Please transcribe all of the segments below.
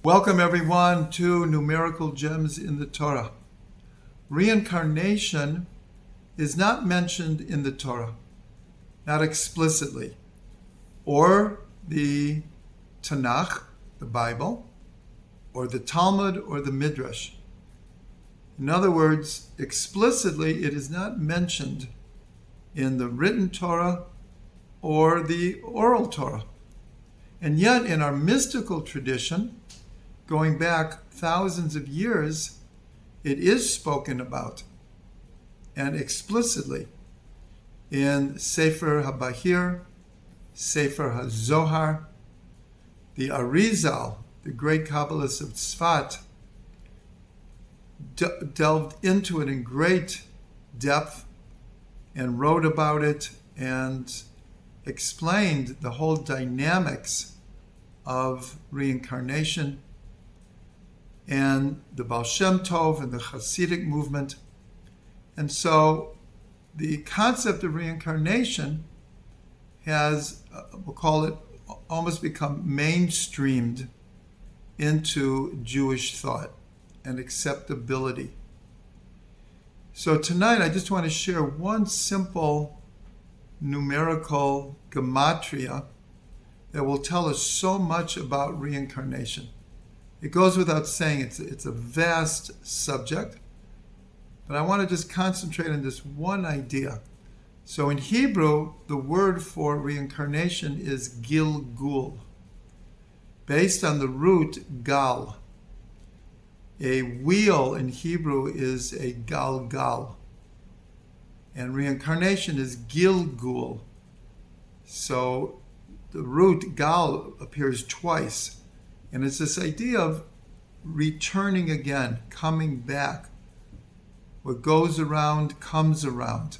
Welcome everyone to Numerical Gems in the Torah. Reincarnation is not mentioned in the Torah, not explicitly, or the Tanakh, the Bible, or the Talmud, or the Midrash. In other words, explicitly it is not mentioned in the written Torah or the oral Torah. And yet in our mystical tradition, going back thousands of years, it is spoken about, and explicitly, in Sefer HaBahir, Sefer HaZohar. The Arizal, the great Kabbalist of Tzfat, delved into it in great depth and wrote about it and explained the whole dynamics of reincarnation and the Baal Shem Tov and the Hasidic movement. And so the concept of reincarnation has, we'll call it, almost become mainstreamed into Jewish thought and acceptability. So tonight I just want to share one simple numerical gematria that will tell us so much about reincarnation. It goes without saying it's a vast subject, but I want to just concentrate on this one idea. So in Hebrew, the word for reincarnation is Gilgul, based on the root gal. A wheel in Hebrew is a galgal, and reincarnation is Gilgul. So the root gal appears twice. And it's this idea of returning again, coming back. What goes around comes around.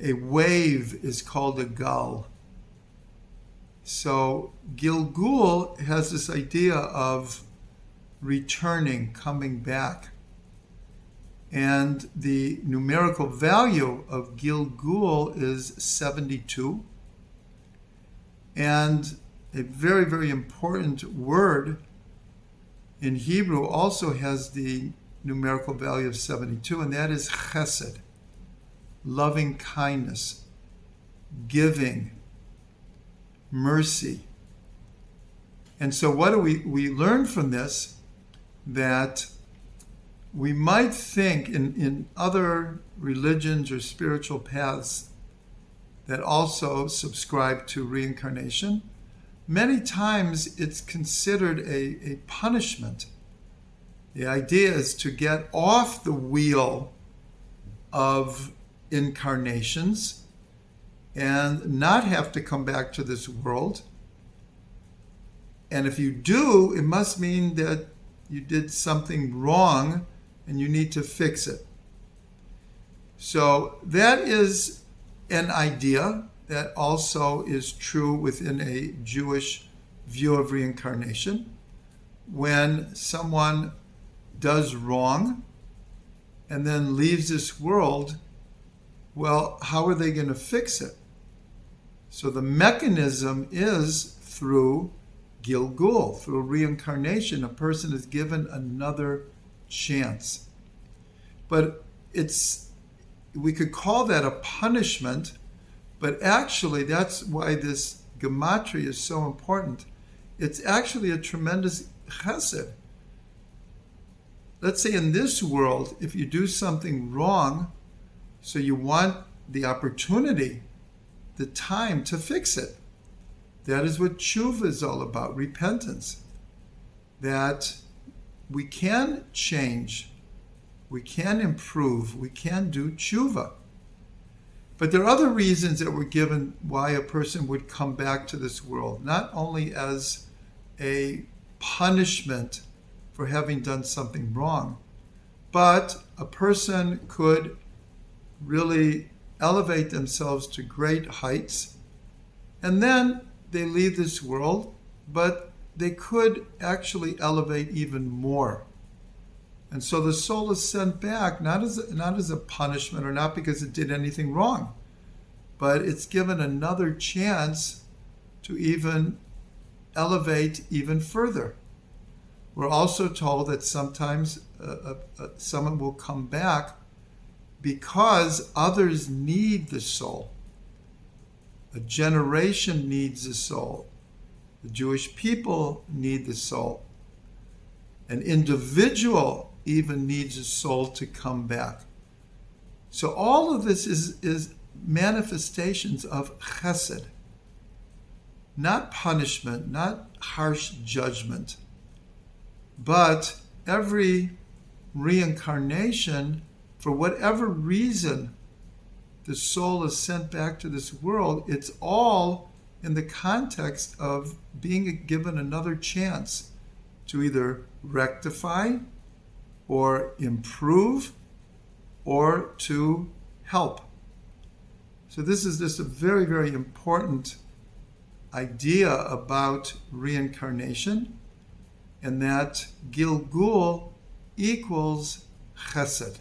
A wave is called a gal. So Gilgul has this idea of returning, coming back. And the numerical value of Gilgul is 72. And a very, very important word in Hebrew also has the numerical value of 72, and that is chesed, loving kindness, giving, mercy. And so what do we learn from this? That we might think in other religions or spiritual paths that also subscribe to reincarnation, many times it's considered a punishment. The idea is to get off the wheel of incarnations and not have to come back to this world. And if you do, it must mean that you did something wrong and you need to fix it. So that is an idea that also is true within a Jewish view of reincarnation. When someone does wrong and then leaves this world, well, how are they going to fix it? So the mechanism is through Gilgul, through reincarnation. A person is given another chance. But we could call that a punishment. But actually, that's why this gematria is so important. It's actually a tremendous chesed. Let's say in this world, if you do something wrong, so you want the opportunity, the time to fix it. That is what tshuva is all about, repentance. That we can change, we can improve, we can do tshuva. But there are other reasons that were given why a person would come back to this world, not only as a punishment for having done something wrong, but a person could really elevate themselves to great heights, and then they leave this world, but they could actually elevate even more. And so the soul is sent back, not as a punishment or not because it did anything wrong, but it's given another chance to even elevate even further. We're also told that sometimes someone will come back because others need the soul. A generation needs the soul. The Jewish people need the soul. An individual even needs a soul to come back. So all of this is manifestations of chesed. Not punishment, not harsh judgment. But every reincarnation, for whatever reason the soul is sent back to this world, it's all in the context of being given another chance to either rectify or improve or to help. So this is just a very, very important idea about reincarnation, and that Gilgul equals chesed.